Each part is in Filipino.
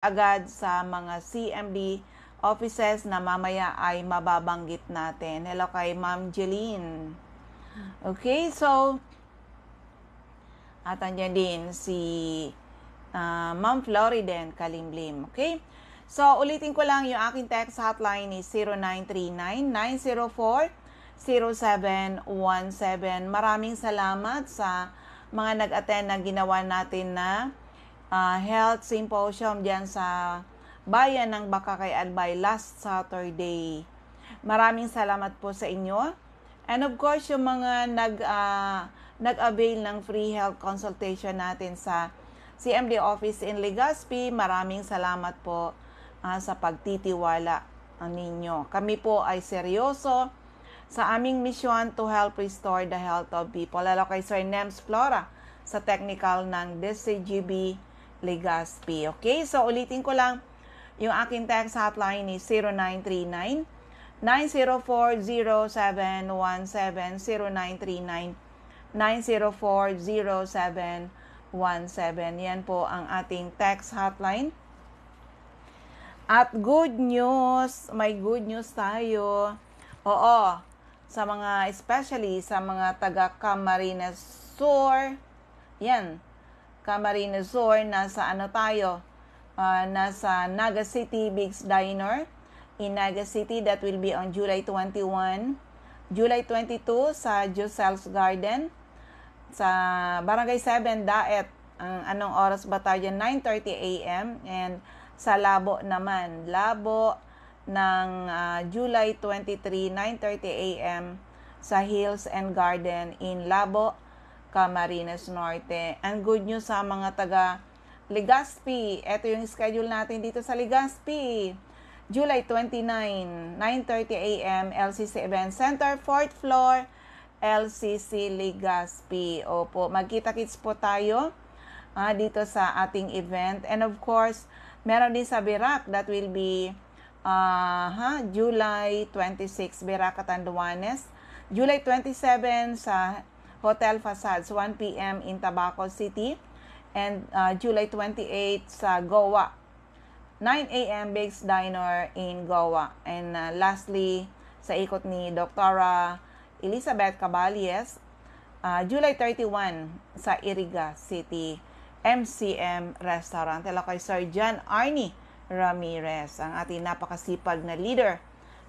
agad sa mga CMD offices na mamaya ay mababanggit natin. Hello kay Ma'am Jeline. Okay, so at andyan din si Ma'am Floriden Kalimlim. Okay? So, ulitin ko lang yung aking text hotline is 0939-904-0717. Maraming salamat sa mga nag-attend na ginawa natin na health symposium dyan sa bayan ng Bakakay Albay last Saturday. Maraming salamat po sa inyo. And of course, yung mga nag-avail ng free health consultation natin sa CMD office in Legazpi, maraming salamat po sa pagtitiwala ninyo. Kami po ay seryoso sa aming mission to help restore the health of people. Lalo kay Sir Nems Flora sa technical ng DCGB Legazpi. Okay, so ulitin ko lang, yung aking text hotline is 0939-904-0717, 0939-904-0717. Yan po ang ating text hotline. At good news, may good news tayo. Oo, sa mga, especially sa mga taga Camarines Sur, yan, Camarines Sur, nasa ano tayo, nasa Naga City Big's Diner in Naga City. That will be on July 21, July 22 sa Josel's Garden sa Barangay 7 Daet. Anong oras ba tayo? 9:30 a.m. And sa Labo naman, Labo ng July 23, 9:30 a.m. sa Hills and Garden in Labo, Camarines Norte. And good news sa mga taga Legazpi. Ito yung schedule natin dito sa Legazpi. July 29, 9:30 a.m. LCC Event Center, 4th floor, LCC Legazpi. Opo, magkita-kits po tayo dito sa ating event. And of course, meron din sa Birac that will be July 26, Birac, Catanduanes. July 27 sa Hotel Facades, 1 p.m. in Tabaco City. And July 28 sa Goa, 9 a.m. Big's Diner in Goa. And lastly, sa ikot ni Dr. Elizabeth Caballes, July 31 sa Iriga City, MCM Restaurant. Hello kay Sir John Arnie Ramirez, ang ating napakasipag na leader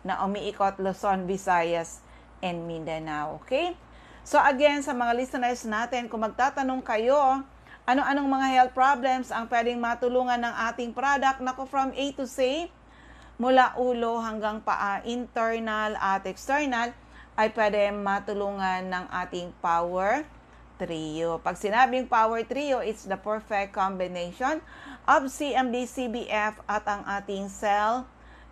na umiikot Luzon, Visayas, and Mindanao. Okay? So again, sa mga listeners natin, kung magtatanong kayo, ano-anong mga health problems ang pwedeng matulungan ng ating product? Nako, from A to Z, mula ulo hanggang paa, internal at external, ay pwede matulungan ng ating Power Trio. Pag sinabing Power Trio, it's the perfect combination of CMD, CBF at ang ating Cell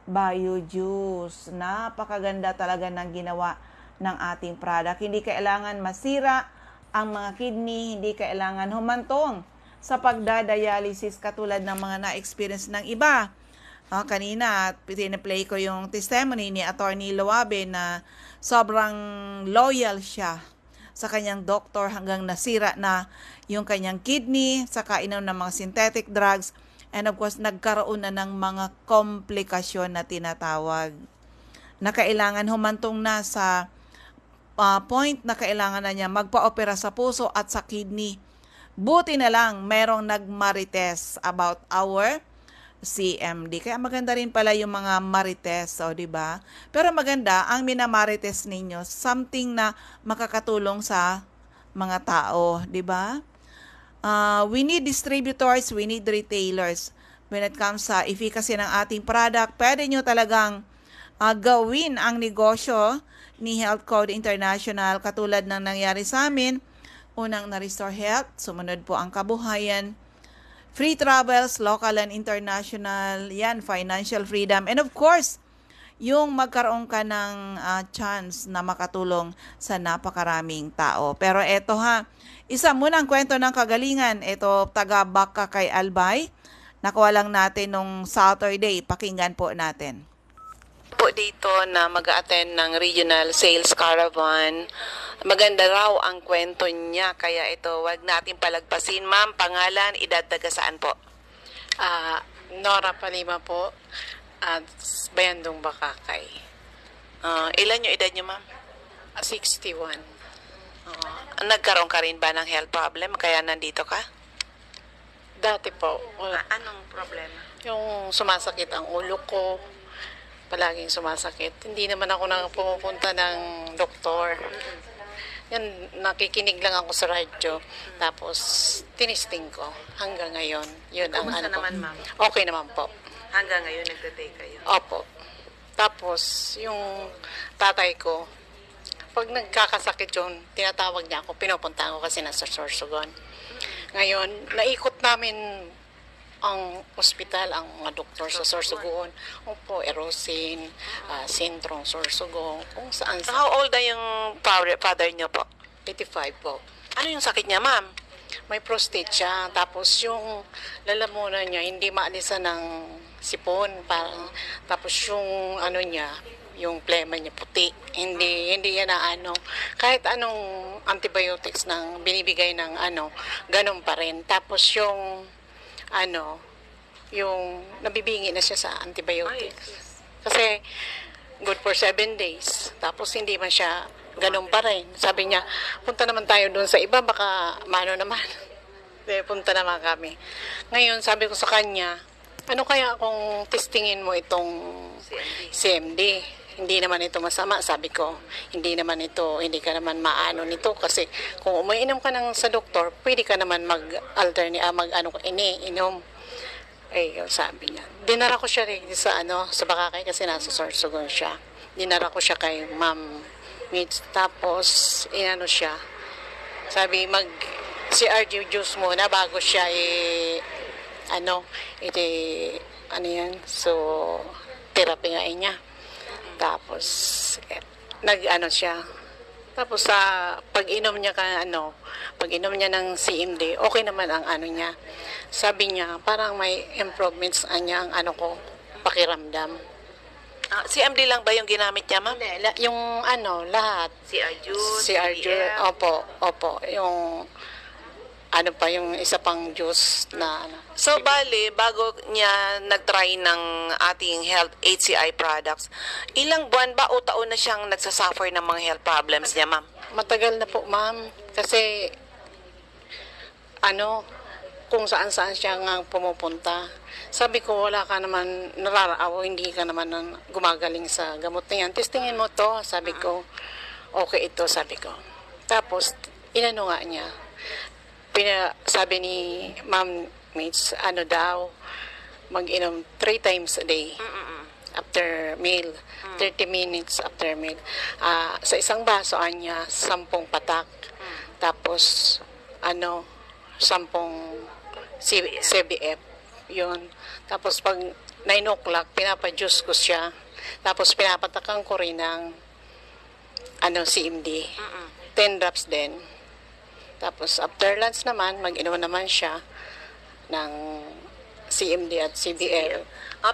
Bio Juice. Napakaganda talaga ng ginawa ng ating product. Hindi kailangan masira ang mga kidney, hindi kailangan humantong sa pagdadialysis katulad ng mga na-experience ng iba. Kanina, pinaplay ko yung testimony ni Attorney Loabe na sobrang loyal siya sa kanyang doktor hanggang nasira na yung kanyang kidney sa kainom ng mga synthetic drugs, and of course, nagkaroon na ng mga komplikasyon na tinatawag na kailangan humantong na sa point na kailangan na niya magpa-opera sa puso at sa kidney. Buti na lang merong nagmarites about our CMD. Kaya maganda rin pala yung mga marites, di ba? Pero maganda ang minamarites ninyo, something na makakatulong sa mga tao, di ba? We need distributors, we need retailers. When it comes sa efficacy ng ating product, pwede nyo talagang gawin ang negosyo ni Health Code International katulad ng nangyari sa amin. Unang na-restore health, sumunod po ang kabuhayan, free travels, local and international, yan, financial freedom, and of course, yung magkaroon ka ng chance na makatulong sa napakaraming tao. Pero eto isa muna ang kwento ng kagalingan. Ito, taga Bakakay Albay. Nakuha lang natin nung Saturday. Pakinggan po natin. Po dito na mag-attend ng Regional Sales Caravan. Maganda raw ang kwento niya, kaya ito, wag natin palagpasin. Ma'am, pangalan, edad, taga saan po? Nora Palima po at Bayandong Bakakay. Ilan yung edad niyo, ma'am? 61. Nagkaroon ka rin ba ng health problem kaya nandito ka? Dati po, Anong problema? yung sumasakit ang ulo ko, palaging sumasakit. Hindi naman ako pumupunta ng doktor. Yan, nakikinig lang ako sa radyo. Tapos, tinisting ko hanggang ngayon. Yun ang Kumusta ano ko. naman, ma'am? Okay naman po. Hanggang ngayon nagte-take kayo? Opo. Tapos, yung tatay ko, pag nagkakasakit yun, tinatawag niya ako, pinupunta ko kasi nasa Sorsogon. Ngayon, naikot namin ang ospital, ang mga doktor sa Sorsogon. Opo, Erosin, Sintrong, Sorsogon, kung saan So, sa how old na yung father niyo po? 85 po. Ano yung sakit niya, ma'am? May prostate siya. Tapos yung lalamunan niya, hindi maalisan ng sipon. Parang, tapos yung ano niya, yung plema niya puti. Hindi yan na ano. Kahit anong antibiotics ng binibigay ng ano, ganun pa rin. Tapos yung ano, yung nabibingi na siya sa antibiotics. Kasi good for 7 days. Tapos hindi man siya ganun pa rin. Sabi niya, punta naman tayo doon sa iba, baka mano naman. Punta naman kami. Ngayon, sabi ko sa kanya, ano kaya kung testingin mo itong CMD? Hindi naman ito masama, sabi ko. Hindi naman ito, hindi ka naman maano nito kasi kung umiinom ka ng sa doktor, pwede ka naman inom. Eh, sabi niya. Dinara ko siya rin sa sa Bakakay kasi nasa Sorsogon siya. Dinara ko siya kay Ma'am Mitch. Tapos, inano siya. Sabi, CRG juice muna bago siya ano yan, so, therapy nga niya. Tapos, nag-ano siya. Tapos, pag-inom niya pag-inom niya ng CMD, okay naman ang ano niya. Sabi niya, parang may improvements ang pakiramdam. CMD lang ba yung ginamit niya, ma'am? Hindi, yung lahat. CR juice, CR juice, opo. Yung, yung isa pang juice na, So, bali, bago niya nag-try ng ating health HCI products, ilang buwan ba o taon na siyang nagsasuffer ng mga health problems niya, ma'am? Matagal na po, ma'am. Kasi, kung saan-saan siya nga pumupunta. Sabi ko, wala ka naman nararaaw, hindi ka naman gumagaling sa gamot na yan. Testingin mo to, sabi ko. Okay ito, sabi ko. Tapos, inano nga niya. Sabi ni Ma'am Mitch, mag-inom 3 times a day. After meal, 30 minutes after meal. Sa isang baso niya, 10 patak. Tapos, 10 CBF. Yun. Tapos pag 9 o'clock, pinapajuice ko siya. Tapos pinapatakan ko rin ng CMD. 10 drops din. Tapos after lunch naman, mag-inom naman siya ng CMD at CBL.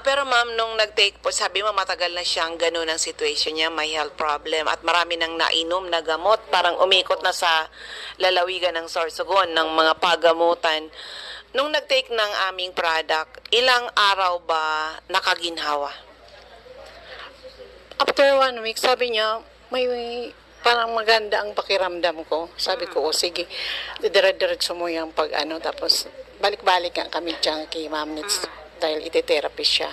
Pero ma'am, nung nag-take po, sabi mo matagal na siyang ganun ang situation niya, may health problem at marami nang nainom na gamot, parang umikot na sa lalawigan ng Sorsogon ng mga pagamutan. Nung nag-take ng aming product, ilang araw ba nakaginhawa? After 1 week, sabi niya, may parang maganda ang pakiramdam ko. Sabi ko, sige, dire-diretso mo yung tapos balik-balik nga kami dyan kay Ma'am Nitz dahil ite-therapy siya.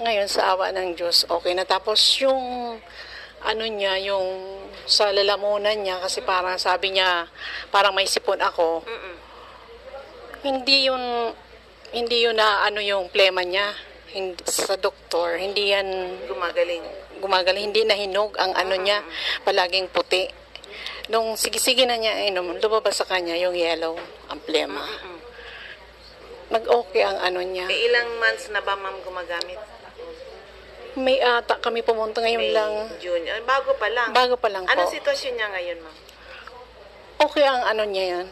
Ngayon, sa awa ng Diyos, okay na. Tapos yung yung sa lalamunan niya, kasi parang sabi niya, parang may sipon ako. Hindi yun na yung plema niya. Hindi, sa doktor, hindi yan gumagaling, hindi nahinog ang niya, palaging puti. Nung sige-sige na niya inom, lumabas sa kanya yung yellow, ang plema. Nag-okay ang niya. Ilang months na ba, ma'am, gumagamit? May ata kami pumunta ngayon lang. June. Bago pa lang. Bago pa lang po. Anong sitwasyon niya ngayon, ma'am? Okay ang niya yan.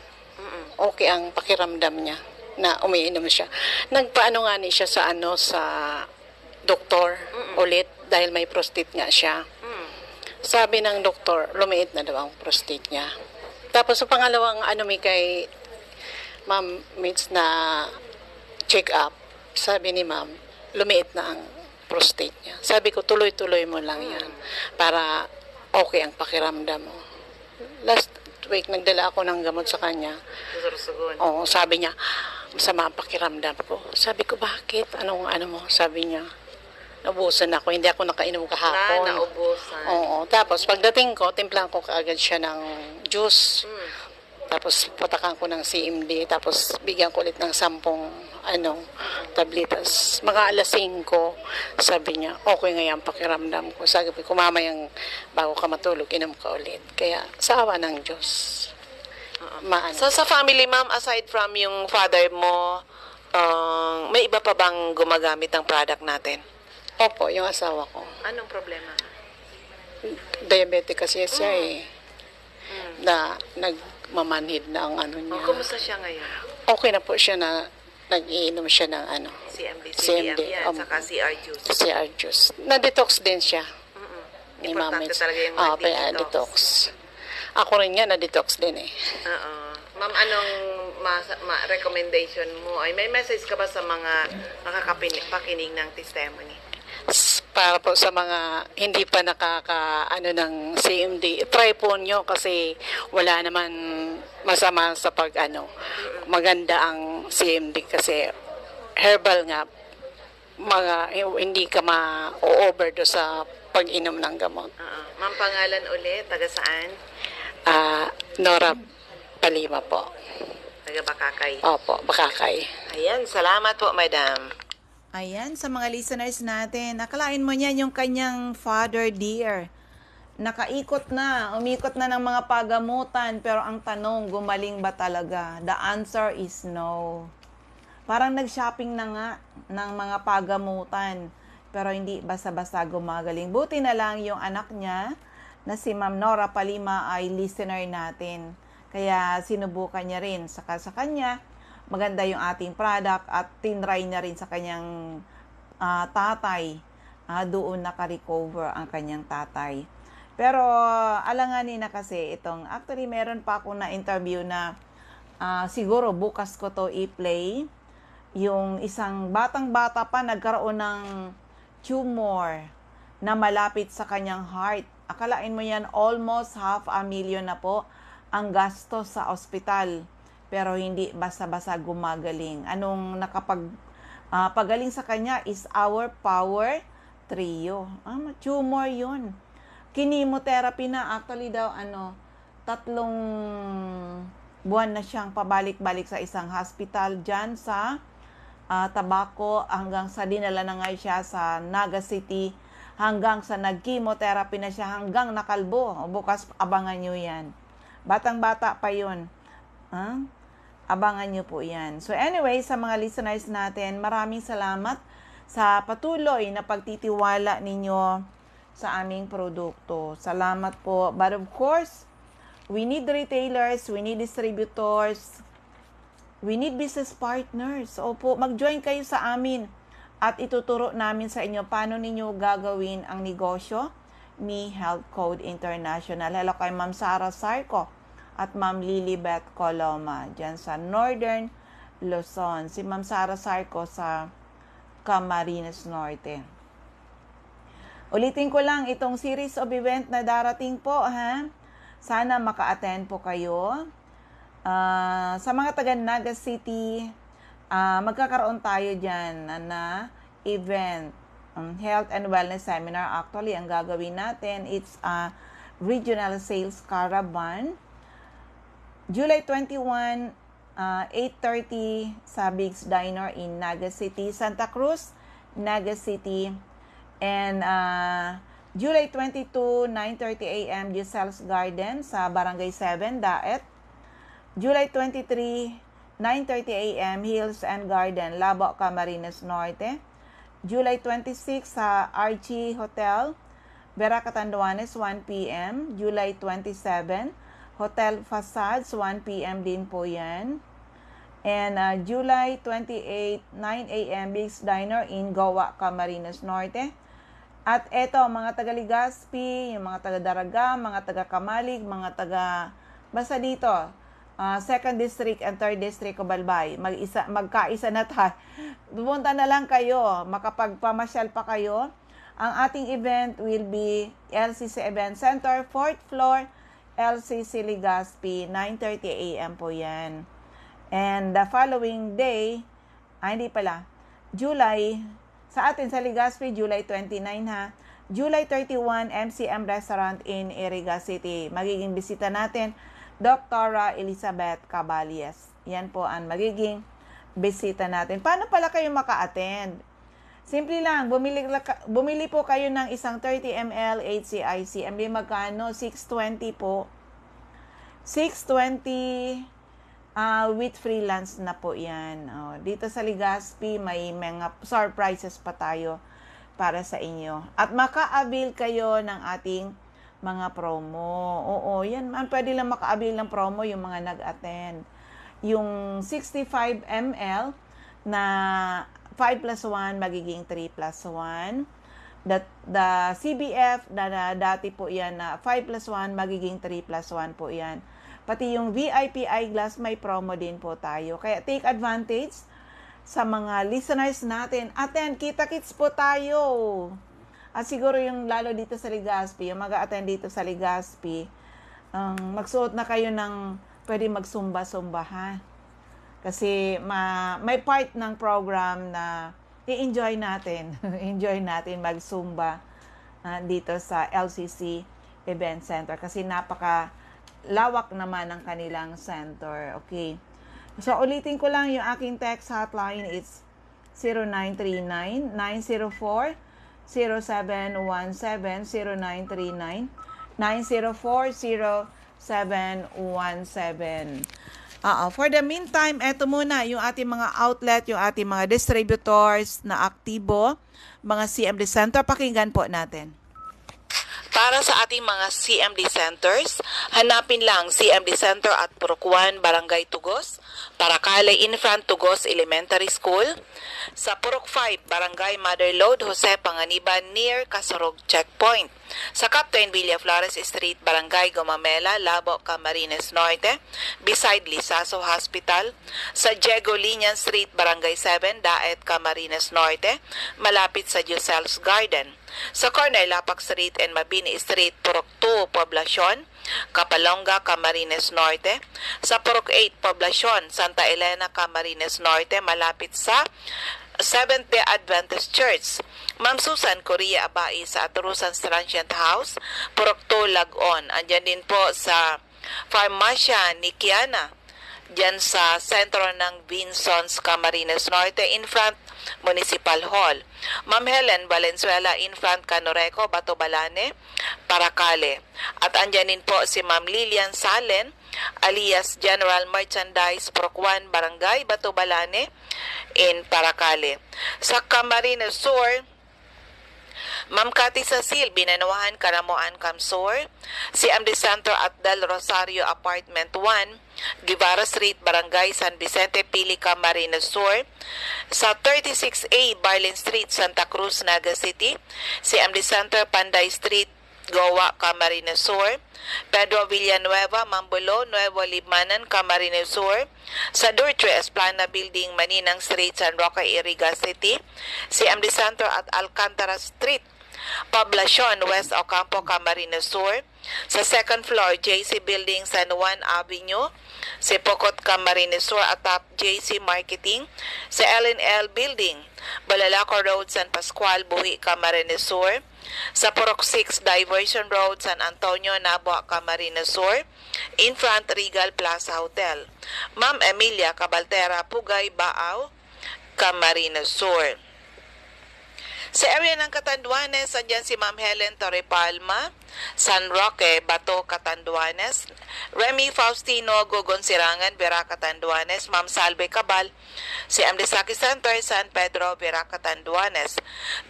Okay ang pakiramdam niya na umiinom siya. Nagpaano nga ni siya sa sa doktor ulit dahil may prostate nga siya. Sabi ng doktor, lumiit na daw ang prostate niya. Tapos sa pangalawang may kay Ma'am Mitz na check up, sabi ni ma'am, lumiit na ang prostate niya. Sabi ko, tuloy-tuloy mo lang yan para okay ang pakiramdam mo. Last week, nagdala ako ng gamot sa kanya. Sorsogon. Oo, sabi niya, masama ang pakiramdam ko. Sabi ko, bakit? Anong ano mo? Sabi niya, naubusan ako. Hindi ako nakainom kahapon. Naubusan. Oo. Tapos, pagdating ko, timplang ko kaagad siya ng juice. Tapos, patakan ko ng CMD. Tapos, bigyan ko ulit ng 10 tabletas. Mga alas 5, sabi niya, okay nga yung pakiramdam ko. Sabi ko, mamayang bago ka matulog, inom ka ulit. Kaya, sa awa ng Diyos. Maano. So, sa family, ma'am, aside from yung father mo, may iba pa bang gumagamit ng product natin? Opo, yung asawa ko. Anong problema? Diabetic kasi siya na nagmamanhid na ang ano niya. Kumusta siya ngayon? Okay na po siya na nag-iinom siya ng CMD, CMD, yan, saka CR juice. CR juice. Na-detox din siya. Ni Importante Mami. talaga yung detox. Ako rin nga, na-detox din eh. Oo. Ma'am, anong recommendation mo? Ay, may message ka ba sa mga nakakapakinig ng testimony? Para po sa mga hindi pa ng CMD, try po nyo kasi wala naman masama sa maganda ang CMD kasi herbal nga, hindi ka ma-overdose sa pag-inom ng gamot. Ma'am, pangalan ulit, taga saan? Nora Palima po. Taga Bakakay. Opo, Bakakay. Ayan, salamat po, madam. Ayan, sa mga listeners natin, akalain mo niyan yung kanyang father dear. Umikot na ng mga pagamutan, pero ang tanong, gumaling ba talaga? The answer is no. Parang nag-shopping na nga ng mga pagamutan, pero hindi basta-basta gumagaling. Buti na lang yung anak niya, na si Ma'am Nora Palima ay listener natin. Kaya sinubukan niya rin. Saka sa kanya, maganda yung ating product at tinry niya rin sa kanyang tatay. Doon naka-recover ang kanyang tatay. Pero alanganin na kasi actually meron pa ako na interview na siguro bukas ko to i-play. Yung isang batang-bata pa nagkaroon ng tumor na malapit sa kanyang heart. Akalain mo yan, almost 500,000 na po ang gastos sa ospital. Pero hindi basta-basta gumagaling. Anong pagaling sa kanya is Our Power Trio. Tumor yun. Kinimotherapy na. Actually daw, 3 buwan na siyang pabalik-balik sa isang hospital dyan sa Tabaco hanggang sa dinala na nga siya sa Naga City hanggang sa nag-chemotherapy na siya hanggang nakalbo. Bukas abangan nyo yan. Batang-bata pa yun. Abangan nyo po yan. So anyway, sa mga listeners natin, maraming salamat sa patuloy na pagtitiwala ninyo sa aming produkto. Salamat po. But of course, we need retailers, we need distributors, we need business partners. Opo, mag-join kayo sa amin at ituturo namin sa inyo paano ninyo gagawin ang negosyo ni Health Code International. Hello kay Ma'am Sara Sarco at Ma'am Lilibet Coloma dyan sa Northern Luzon. Si Ma'am Sara Sarco sa Camarines Norte. Ulitin ko lang itong series of event na darating po, ha? Sana maka-attend po kayo. Sa mga taga Naga City, magkakaroon tayo dyan na event, health and wellness seminar. Actually, ang gagawin natin, it's a regional sales caravan. July 21, 8:30 sa Big's Diner in Naga City, Santa Cruz, Naga City. And July 22, 9:30 a.m. Giselle's Garden sa Barangay 7, Daet. July 23, 9:30 a.m. Hills and Garden, Labo, Camarines Norte. July 26 sa Archie Hotel, Vera Catanduanes, 1 p.m. July 27, Hotel Facades, 1 p.m. din po yan. And July 28, 9 a.m. Big's Diner in Goa, Camarines Norte. At eto, mga taga Legazpi, yung mga taga Daraga, mga taga Kamalig, mga taga basta dito, 2nd District and 3rd District of Albay. Magkaisa na tayo. Pumunta na lang kayo, makapagpamasyal pa kayo. Ang ating event will be LCC Event Center, 4th floor, LCC Legazpi, 9:30 a.m. po yan. And the following day, hindi pala, July, sa atin sa Legazpi, July 29 ha, July 31, MCM Restaurant in Iriga City. Magiging bisita natin, Dr. Elizabeth Caballes. Yan po ang magiging bisita natin. Paano pala kayo maka-attend? Simple lang, bumili po kayo ng isang 30 ml HCIC. MB magkano? 620 po. 620 with freelance na po yan. Dito sa Legazpi, may mga surprises pa tayo para sa inyo. At maka-avail kayo ng ating mga promo. Oo, yan man. Pwede lang maka-avail ng promo yung mga nag-attend. Yung 65 ml na 5 plus 1 magiging 3 plus 1. The CBF na dati po yan na 5 plus 1 magiging 3 plus 1 po yan. Pati yung VIP eyeglass may promo din po tayo. Kaya take advantage sa mga listeners natin. Attend, kita-kits po tayo. At siguro yung lalo dito sa Legazpi, yung mag-attend dito sa Legazpi, magsuot na kayo ng pwede magsumba-sumba ha. Kasi may part ng program na i-enjoy natin. Enjoy natin mag-zumba dito sa LCC Event Center. Kasi napaka-lawak naman ang kanilang center. Okay. So, ulitin ko lang yung aking text hotline. It's 0939-904-0717. 0939-904-0717. For the meantime, eto muna yung ating mga outlet, yung ating mga distributors na aktibo, mga CMD Center. Pakinggan po natin. Para sa ating mga CMD centers, hanapin lang CMD Center at Purok 1, Barangay Tugos, Paracale Infant Tugos Elementary School, sa Purok 5, Barangay Mother Lode, Jose Panganiban, near Kasorog Checkpoint, sa Captain Villaflores Street, Barangay Gomamela, Labo, Camarines Norte, beside Lisaso Hospital, sa Diego Linian Street, Barangay 7, Daet, Camarines Norte, malapit sa Giselle's Garden, sa corner Lapak Street and Mabini Street, Purok 2, Poblacion, Kapalonga, Camarines Norte, sa Purok 8, Poblacion, Santa Elena, Camarines Norte, malapit sa Seventh-day Adventist Church, Ma'am Susan Correa Abai sa Aturusan Transient House, Purok 2, Lagon. Andyan din po sa Farmacia ni Kiana, dyan sa sentro ng Vinsons, Camarines Norte, in front Municipal Hall. Ma'am Helen Valenzuela, in front Canoreco, Batobalane, Paracale. At andyan din po si Ma'am Lilian Salen, alias General Merchandise, Purok 1, Barangay Batobalane, in Paracale. Sa Camarines Sur, Ma'am Cathy Cecil, Binanuahan, Karamoan, Camsor, CMD Center at Del Rosario Apartment 1, Guevara Street, Barangay San Vicente, Pili, Camarines Sur, sa 36A, Barlin Street, Santa Cruz, Naga City, CMD Center, Panday Street, Goa, Camarines Sur, Pedro Villanueva, Mambulo, Nuevo Libmanan, Camarines Sur, sa Dortre Esplana Building, Maninang Street, San Roque, Iriga City, CMD Center at Alcantara Street, Poblacion, West Ocampo, Camarines Sur, sa second floor, JC Building, San Juan Avenue, Sipocot, Camarines Sur, atap JC Marketing, sa LNL Building, Balalaco Road, San Pascual, Buhi, Camarines Sur, sa Purok 6, Diversion Road, San Antonio, Nabua, Camarines Sur, in front Regal Plaza Hotel, Ma'am Emilia Cabaltera, Pugay, Baaw, Camarines Sur. Sa area ng Catanduanes, andyan si Ma'am Helen Torrepalma, San Roque, Bato, Catanduanes, Remy Faustino, Gogon Sirangan, Vera, Catanduanes, Ma'am Salve Cabal, si Amdesaki Center, San Pedro, Vera, Catanduanes,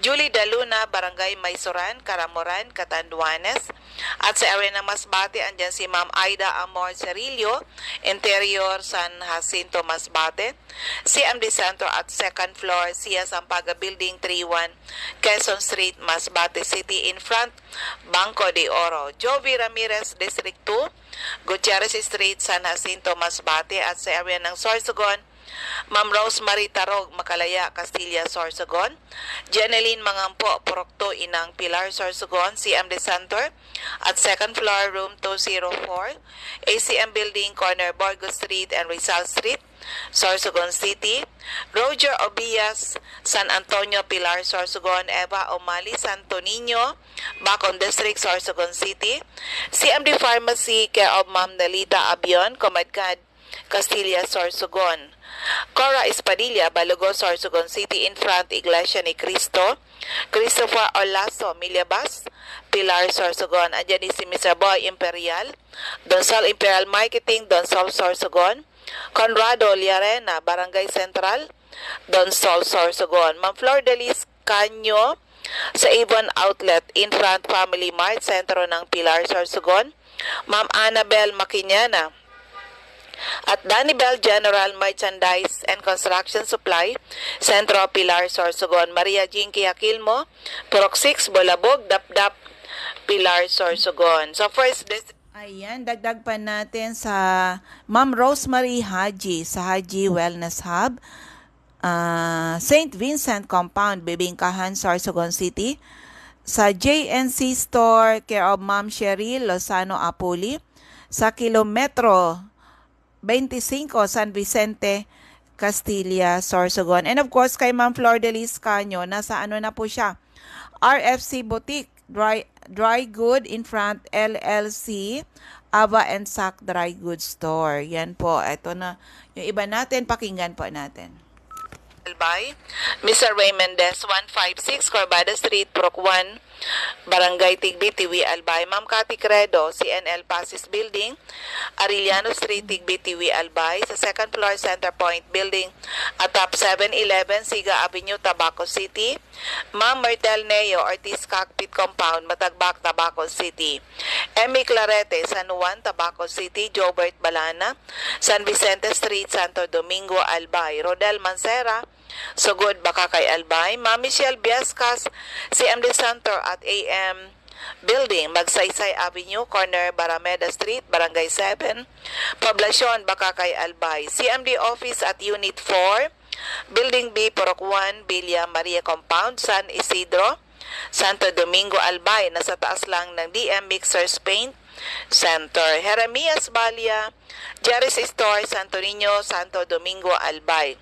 Julie Daluna, Barangay Maysoran, Caramoran, Catanduanes, at sa area ng Masbate, andyan si Ma'am Aida Amor Cerillo, Interior, San Jacinto, Masbate, CMD Center at second floor, Sia Sampaga Building 31, Quezon Street, Masbate City, in front Banco de Oro. Jovi Ramirez, District 2, Gutierrez Street, San Jacinto, Masbate, at sa area ng Sorsogon, Ma'am Rosemary Tarog, Makalaya, Castilla, Sorsogon. Jeneline Mangampo, Porokto, Inang Pilar, Sorsogon, CMD Center at second floor, room 204, ACM Building, corner Burgos Street and Rizal Street, Sorsogon City. Roger Obias, San Antonio, Pilar, Sorsogon. Eva Omali, Santo Niño, Bacon District, Sorsogon City. CMD Pharmacy, care of Ma'am Dalita Abion, Comadcad, Castilla, Sorsogon. Cora Espadilla, Balogo, Sorsogon City, in front Iglesia ni Cristo. Christopher Olaso, Millabas, Pilar, Sorsogon. Andiyan din si Mr. Boy Imperial, Donsol Imperial Marketing, Donsol, Sorsogon. Conrado Liarena, Barangay Central, Donsol, Sorsogon. Ma'am Flor de Lis Canyo, sa Avon Outlet, in front Family Mart, sentro ng Pilar, Sorsogon. Ma'am Annabel Maquiñana, at Danny Bell General Merchandise and Construction Supply, Centro Pilar, Sorsogon. Maria Jinky Aquilmo, Purok 6, Bolabog, Dapdap, Pilar, Sorsogon. So first, Ayan, dagdag pa natin sa Ma'am Rosemary Haji sa Haji Wellness Hub, St. Vincent Compound, Bibingkahan, Sorsogon City. Sa JNC Store, care of Ma'am Cheryl Lozano Apuli, sa Kilometro 25, San Vicente, Castilla, Sorsogon. And of course, kay Ma'am Flor de Lis Canyo, nasa ano na po siya, RFC Boutique, Dry Good in front, LLC, Ava and Sac Dry Goods Store. Yan po, ito na. Yung iba natin, pakinggan po natin. Albay, Mr. Ray Mendez, 156 Corbada Street, Proc 1, Barangay Tigbi, Tiwi, Albay. Ma'am Cathy Credo, CNL Pasis Building, Arellano Street, Tigbi, Tiwi, Albay. Sa second floor, Center Point Building, atop 711, Siga Avenue, Tabaco City. Ma'am Myrtle Neo, Ortiz Cockpit Compound, Matagbak, Tabaco City. Emmy Clarete, San Juan, Tabaco City. Jobert Balana, San Vicente Street, Santo Domingo, Albay. Rodel Mancera, Sugod, Bakakay, Albay. Ma'am Michelle Biascas, CMD Center at AM Building, Magsaysay Avenue, corner Barameda Street, Barangay 7, Poblacion, Bakakay, Albay. CMD Office at Unit 4, Building B, Purok 1, Villa Maria Compound, San Isidro, Santo Domingo, Albay. Nasa taas lang ng DM Mixers Paint Center. Jeremias Balia, Jerry's Store, Santo Niño, Santo Domingo, Albay.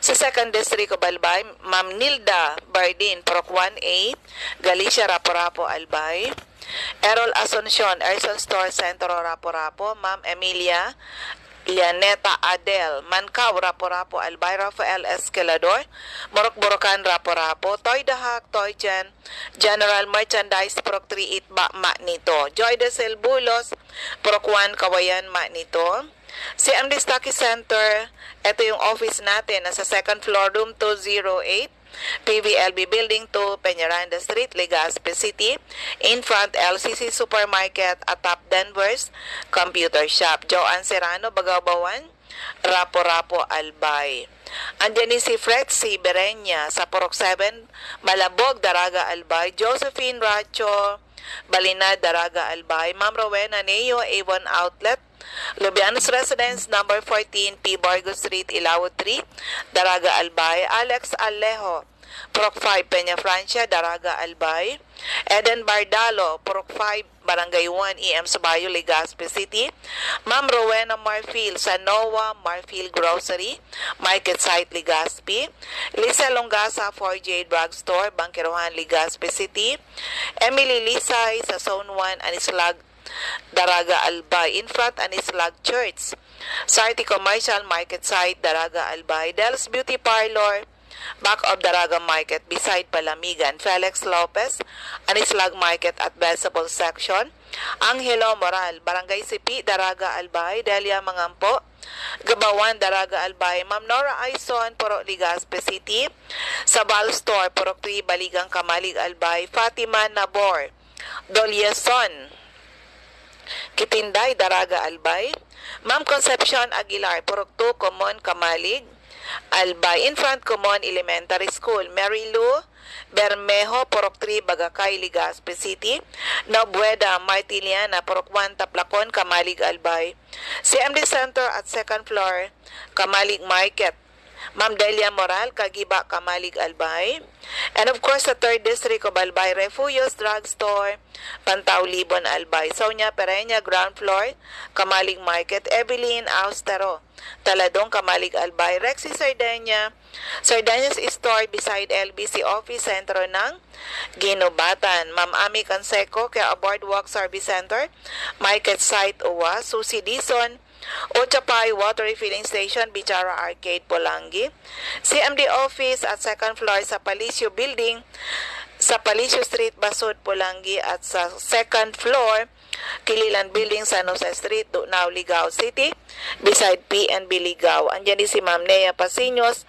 Sa 2nd District of Albay, Ma'am Nilda Bardin, Proc 1A, Galicia, Rapo-Rapo, Albay. Errol Asuncion, Erson Store, Centro, Rapo-Rapo. Ma'am Emilia Lianeta Adel, Mancao, Rapo-Rapo, Albay. Rafael Escalador, Morok-Borokan, Rapo-Rapo. Toy Dahak, Toy Gen, General Merchandise, Proc 3 Itba, Manito. Joy de Silbulos, Proc 1, Kawayan, Manito. CMD Stocky Center, ito yung office natin, nasa second floor, room 208, PVLB Building 2, Peñaranda Street, Legazpi City, in front LCC Supermarket, atop Denver's Computer Shop. Joanne Serrano, Bagabawan, Rapo-Rapo, Albay. Andiyan si Fred C. Berenya sa Purok 7, Malabog, Daraga, Albay. Josephine Racho, Balinad, Daraga, Albay. Ma'am Rowena Neo, Avon Outlet, Lubianos Residence, number 14, P. Burgos Street, Ilawod 3, Daraga, Albay. Alex Alejo, Purok 5, Peña Francia, Daraga, Albay. Eden Bardalo, Purok 5, Barangay 1, EM Sabayo, Legazpi City. Ma'am Rowena Marfil, sa Noah Marfil Grocery, Market Site, Legazpi. Lisa Longasa, 4J Drugstore, Bangkirohan, Legazpi City. Emily Lisay, sa Zone 1, Anislag, Daraga, Albay. In front, Anislag Church. Sarti Commercial Market Site, Daraga, Albay. Del's Beauty Parlor, back of Daraga Market, beside Palamigan. Felix Lopez, Anislag Market at Vegetable Section. Angelo Moral, Barangay Sipi, Daraga, Albay. Delia Mangampo, Gabawan, Daraga, Albay. Ma'am Nora Aison, Purok Legazpi City. Sabal Store, Purok 3, Baligang Kamalig, Albay. Fatima Nabor, Dolieson, Kitinday, Daraga, Albay. Ma'am Concepcion Aguilar, Purok 2, Common, Kamalig. Albay, in front Common Elementary School. Mary Lou Bermejo, Purok 3, Bagakay, Legazpi City. Nobueda Martiliana, Purok 1, Taplacon, Kamalig, Albay. CMD Center at second floor, Kamalig Market. Ma'am Delia Moral, Kagiba, Kamalig, Albay. And of course, sa 3rd District of Albay, Refuyos Drugstore, Pantaw, Libon, Albay. Sonia Pereña, ground floor, Kamalig Market. Evelyn Austero, Taladong, Kamalig, Albay. Rexy Sardenia, Sardinas Store beside LBC Office, sentro ng Ginubatan. Ma'am Ami Canseco, kaya Boardwalk Service Center, Market Site, Uwa. Susie Dison, Ochapay Water Refilling Station, Bichara Arcade, Polangi. CMD Office at second floor sa Palicio Building, sa Palicio Street, Basud, Polangi. At sa second floor, Kililan Building, San Jose Street, Dunao, Ligao City, beside PNB Ligao. Andiyan din si Ma'am Nea Pasinos,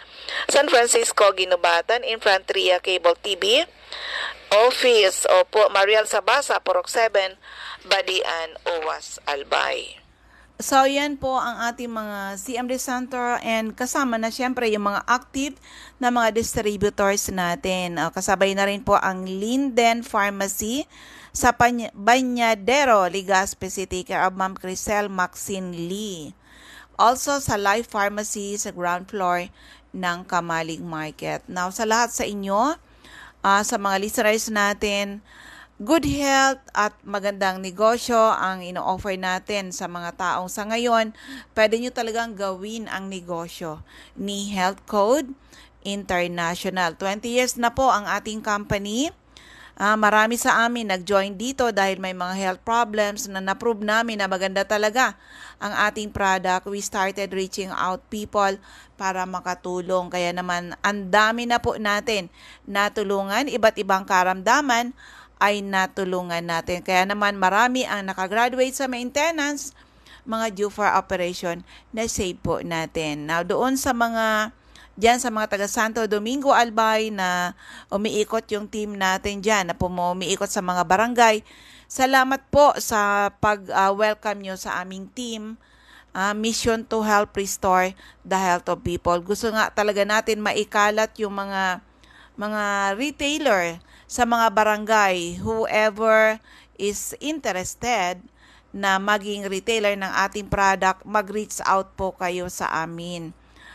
San Francisco, Ginubatan, Infantria Cable TV Office. Opo, Mariel Sabasa, Purok 7, Badian, Owas, Albay. So, yan po ang ating mga CMD Center and kasama na syempre yung mga active na mga distributors natin. Kasabay na rin po ang Linden Pharmacy sa Bañadero, Legazpi City, care of Ma'am Crisel Maxine Lee. Also sa Life Pharmacy sa ground floor ng Kamalig Market. Now, sa lahat sa inyo, sa mga listeners natin, good health at magandang negosyo ang ino-offer natin sa mga taong sa ngayon. Pwede nyo talagang gawin ang negosyo ni Health Code International. 20 years na po ang ating company. Marami sa amin nag-join dito dahil may mga health problems na na-prove namin na maganda talaga ang ating product. We started reaching out people para makatulong. Kaya naman, ang dami na po natin natulungan, iba't ibang karamdaman ay natulungan natin. Kaya naman marami ang nakagraduate sa maintenance, mga due for operation na save po natin. Now, doon sa mga taga Santo Domingo, Albay na umiikot yung team natin dyan, na umiikot sa mga barangay. Salamat po sa pag-welcome nyo sa aming team. Mission to help restore the health of people. Gusto nga talaga natin maikalat yung mga retailer sa mga barangay, whoever is interested na maging retailer ng ating product, mag-reach out po kayo sa amin.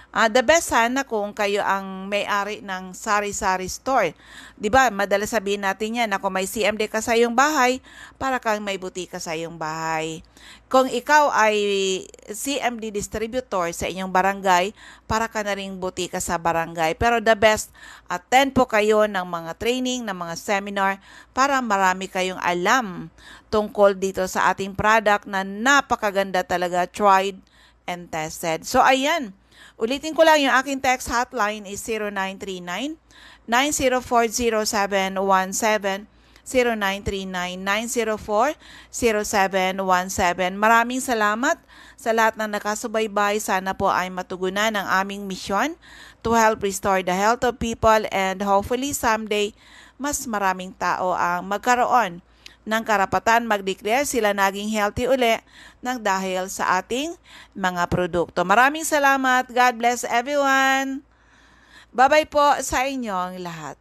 The best sana kung kayo ang may-ari ng sari-sari store. 'Di ba? Madalas sabihin natin 'yan na kung may CMD ka sa iyong bahay, para kang may butika sa iyong bahay. Kung ikaw ay CMD distributor sa inyong barangay, para ka na ring butika sa barangay. Pero the best, attend po kayo ng mga training, ng mga seminar para marami kayong alam tungkol dito sa ating product na napakaganda talaga, tried and tested. So ayan, ulitin ko lang, yung aking text hotline is 0939-9040717, 0939-9040717. Maraming salamat sa lahat ng nakasubaybay. Sana po ay matugunan ang aming misyon to help restore the health of people, and hopefully someday mas maraming tao ang magkaroon ng karapatan mag-declare sila naging healthy uli ng dahil sa ating mga produkto. Maraming salamat. God bless everyone. Bye-bye po sa inyong lahat.